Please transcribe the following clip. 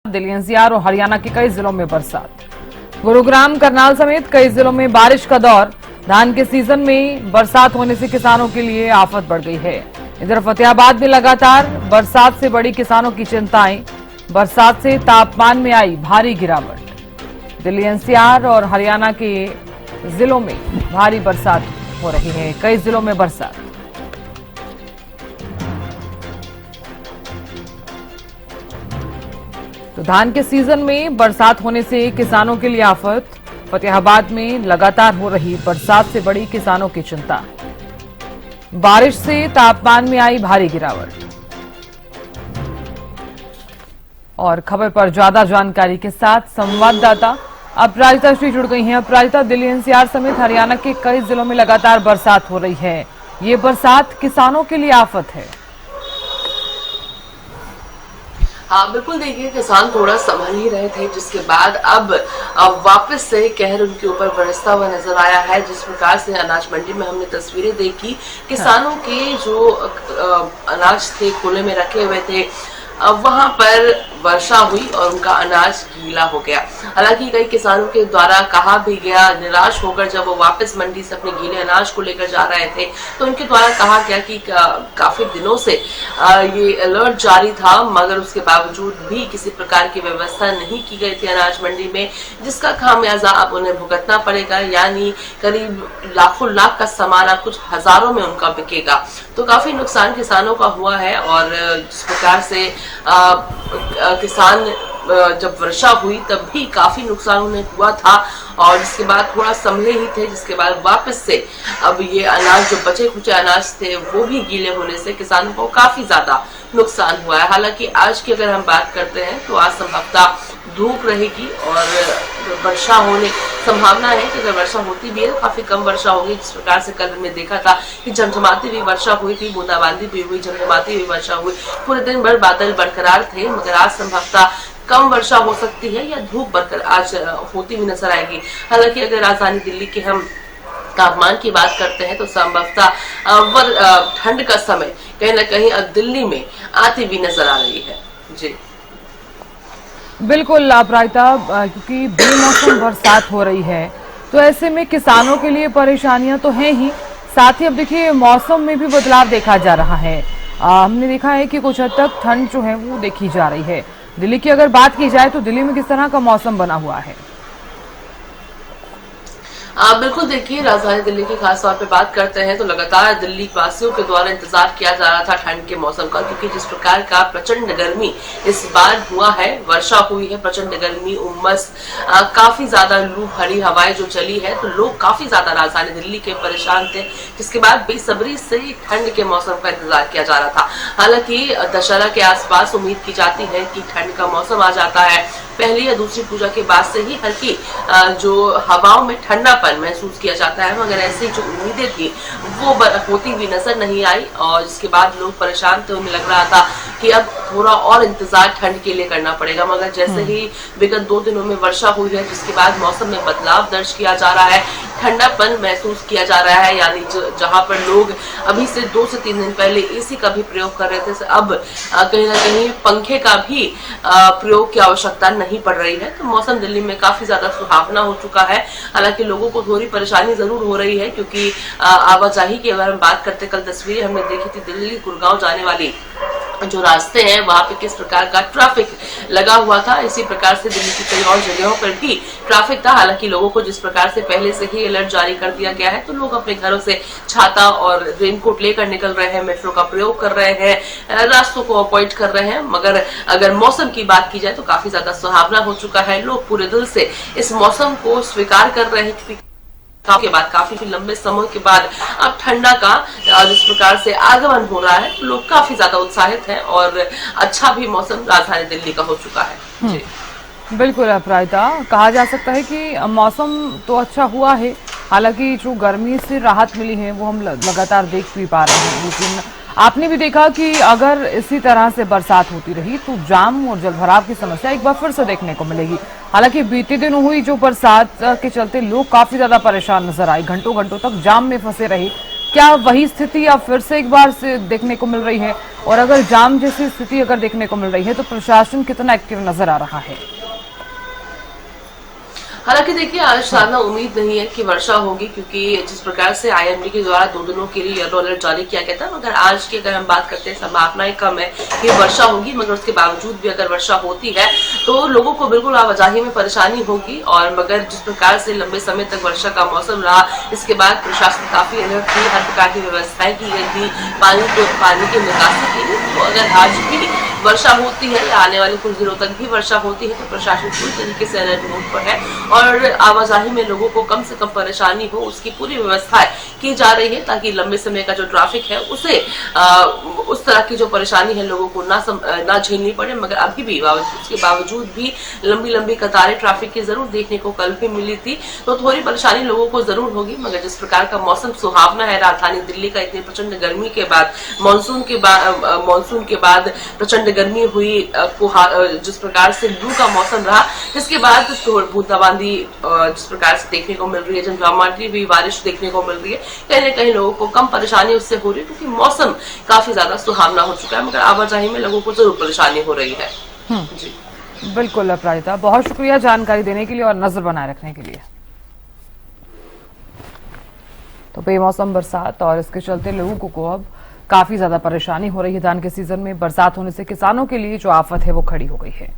Delhi NCR और हरियाणा के कई जिलों में बरसात। गुरुग्राम, करनाल समेत कई जिलों में बारिश का दौर। धान के सीजन में बरसात होने से किसानों के लिए आफत बढ़ गई है। इधर फतेहाबाद में लगातार बरसात से बढ़ी किसानों की चिंताएं। बरसात से तापमान में आई भारी गिरावट। दिल्ली एनसीआर और हरियाणा के जिलों में भारी बरसात हो रही है। कई जिलों में बरसात। तो धान के सीजन में बरसात होने से किसानों के लिए आफत। फतेहाबाद में लगातार हो रही बरसात से बढ़ी किसानों की चिंता। बारिश से तापमान में आई भारी गिरावट। और खबर पर ज्यादा जानकारी के साथ संवाददाता अपराजिता श्री जुड़ गई हैं। अपराजिता, दिल्ली एनसीआर समेत हरियाणा के कई जिलों में लगातार बरसात हो रही है। ये बरसात किसानों के लिए आफत है। हाँ बिल्कुल, देखिए किसान थोड़ा संभल ही रहे थे, जिसके बाद अब वापस से कहर उनके ऊपर बरसता हुआ नजर आया है। जिस प्रकार से अनाज मंडी में हमने तस्वीरें देखी, किसानों के जो अनाज थे खुले में रखे हुए थे, वहां पर वर्षा हुई और उनका अनाज गीला हो गया। हालांकि कई किसानों के द्वारा कहा भी गया, निराश होकर जब वो वापस मंडी से अपने गीले अनाज को लेकर जा रहे थे, तो उनके द्वारा कहा गया कि काफी दिनों से ये अलर्ट जारी था, मगर उसके बावजूद भी किसी प्रकार की व्यवस्था नहीं की गई थी अनाज मंडी में, जिसका खामियाजा अब उन्हें भुगतना पड़ेगा। यानी करीब लाखों लाख का सामान कुछ हजारों में उनका बिकेगा। तो काफी नुकसान किसानों का हुआ है। और जिस प्रकार से किसान जब वर्षा हुई तब भी काफी नुकसान उन्हें हुआ था, और जिसके बाद थोड़ा संभले ही थे, जिसके बाद वापस से अब ये अनाज जो बचे खुचे अनाज थे वो भी गीले होने से किसानों को काफी ज्यादा नुकसान हुआ है। हालांकि आज की अगर हम बात करते हैं तो आज संभवतः धूप रहेगी और वर्षा होने संभावना है कि अगर वर्षा होती भी है तो काफी कम वर्षा होगी। जिस प्रकार से कल हमने देखा था कि झमझमाती हुई वर्षा हुई थी, बूंदाबांदी भी हुई, झमझमाती हुई वर्षा हुई, पूरे दिन भर बादल बरकरार थे, मगर आज संभवतः कम वर्षा हो सकती है या धूप बरकरार आज होती हुई नजर आएगी। हालांकि अगर राजधानी दिल्ली के हम तापमान की बात करते हैं तो संभवतः ठंड का समय कहीं न कहीं अब दिल्ली में आती भी नजर आ रही है। जी बिल्कुल अपराजिता, क्योंकि बेमौसम बरसात हो रही है तो ऐसे में किसानों के लिए परेशानियां तो हैं ही, साथ ही अब देखिए मौसम में भी बदलाव देखा जा रहा है। हमने देखा है कि कुछ हद तक ठंड जो है वो देखी जा रही है। दिल्ली की अगर बात की जाए तो दिल्ली में किस तरह का मौसम बना हुआ है? बिल्कुल, देखिए राजधानी दिल्ली की खास तौर पे बात करते हैं तो लगातार दिल्ली वासियों के द्वारा इंतजार किया जा रहा था ठंड के मौसम का, क्योंकि जिस प्रकार का प्रचंड गर्मी इस बार हुआ है, वर्षा हुई है, प्रचंड गर्मी, उमस, काफी ज्यादा लू भरी हवाएं जो चली है, तो लोग काफी ज्यादा राजधानी दिल्ली के परेशान थे, जिसके बाद बेसब्री से ठंड के मौसम का इंतजार किया जा रहा था। हालांकि दशहरा के आसपास उम्मीद की जाती है कि ठंड का मौसम आ जाता है। पहली या दूसरी पूजा के बाद से ही हल्की जो हवाओं में ठंडापन महसूस किया जाता है, मगर ऐसी जो उम्मीदें थी वो होती हुई नजर नहीं आई, और जिसके बाद लोग परेशान थे। उन्हें लग रहा था कि अब थोड़ा और इंतजार ठंड के लिए करना पड़ेगा, मगर जैसे ही विगत 2 दिनों में वर्षा हुई है, जिसके बाद मौसम में बदलाव दर्ज किया जा रहा है, ठंडापन महसूस किया जा रहा है। यानी जहां पर लोग अभी से 2 से 3 दिन पहले एसी का भी प्रयोग कर रहे थे, अब कहीं ना कहीं पंखे का भी प्रयोग की आवश्यकता नहीं पड़ रही है। तो मौसम दिल्ली में काफी ज्यादा सुहावना हो चुका है। हालांकि लोगों को थोड़ी परेशानी जरूर हो रही है, क्योंकि आवाजाही की अगर हम बात करते, कल तस्वीरें हमने देखी थी दिल्ली गुड़गांव जाने वाली जो रास्ते हैं वहां पे किस प्रकार का ट्रैफिक लगा हुआ था। इसी प्रकार से दिल्ली की कई और जगहों पर भी ट्रैफिक था। हालांकि लोगों को जिस प्रकार से पहले से ही अलर्ट जारी कर दिया गया है, तो लोग अपने घरों से छाता और रेनकोट लेकर निकल रहे हैं, मेट्रो का प्रयोग कर रहे हैं, रास्तों को अवॉइड कर रहे हैं। मगर अगर मौसम की बात की जाए तो काफी ज्यादा सुहावना हो चुका है। लोग पूरे दिल से इस मौसम को स्वीकार कर रहे हैं के बाद काफी लंबे समय के बाद अब ठंडा का जिस प्रकार से आगमन हो रहा है, लोग काफी ज्यादा उत्साहित हैं और अच्छा भी मौसम राजधानी दिल्ली का हो चुका है। जी बिल्कुल अपराजिता, कहा जा सकता है कि मौसम तो अच्छा हुआ है। हालांकि जो गर्मी से राहत मिली है वो हम लगातार देख भी पा रहे हैं, लेकिन आपने भी देखा कि अगर इसी तरह से बरसात होती रही तो जाम और जलभराव की समस्या एक बार फिर से देखने को मिलेगी। हालांकि बीते दिनों हुई जो बरसात के चलते लोग काफी ज्यादा परेशान नजर आए, घंटों घंटों तक जाम में फंसे रहे, क्या वही स्थिति अब फिर से एक बार से देखने को मिल रही है? और अगर जाम जैसी स्थिति अगर देखने को मिल रही है तो प्रशासन कितना एक्टिव नजर आ रहा है? हालांकि देखिए आज ज्यादा उम्मीद नहीं है कि वर्षा होगी, क्योंकि जिस प्रकार से आईएमडी के द्वारा 2 दिनों के लिए येलो अलर्ट जारी किया गया था, मगर आज की अगर हम बात करते हैं संभावनाएं कम है कि वर्षा होगी। मगर उसके बावजूद भी अगर वर्षा होती है तो लोगों को बिल्कुल आवाजाही में परेशानी होगी। और मगर जिस प्रकार से लंबे समय तक वर्षा का मौसम रहा, इसके बाद प्रशासन काफी अलर्ट थी, हर प्रकार की व्यवस्थाएं की गई थी पानी की निकासी के लिए। तो अगर आज भी वर्षा होती है या आने वाले कुछ दिनों तक भी वर्षा होती है तो प्रशासन पूरी तरीके से अलर्ट मोड पर है और आवाजाही में लोगों को कम से कम परेशानी हो उसकी पूरी व्यवस्था की जा रही है, ताकि लंबे समय का जो ट्रैफिक है उसे उस तरह की जो परेशानी है लोगों को ना झेलनी पड़े। मगर अभी भी उसके बावजूद भी लंबी कतारें ट्रैफिक की जरूर देखने को कल भी मिली थी, तो थोड़ी परेशानी लोगों को जरूर होगी। मगर जिस प्रकार का मौसम सुहावना है राजधानी दिल्ली का, इतनी प्रचंड गर्मी के बाद मानसून के बाद प्रचंड गर्मी हुई, जिस प्रकार से लू का मौसम रहा, जिसके बाद बूंदाबांदी जिस प्रकार से देखने को मिल रही है, झमाझमी भी बारिश देखने को मिल रही है, कहीं न कहीं लोगों को कम परेशानी उससे हो रही है क्योंकि मौसम काफी ज्यादा सुहावना हो चुका है। मगर आवाजाही में लोगों को जरूर परेशानी हो रही है। जी बिल्कुल अपराजिता, बहुत शुक्रिया जानकारी देने के लिए और नजर बनाए रखने के लिए। तो बेमौसम बरसात और इसके चलते लोगों को अब काफी ज्यादा परेशानी हो रही है। धान के सीजन में बरसात होने से किसानों के लिए जो आफत है वो खड़ी हो गई है।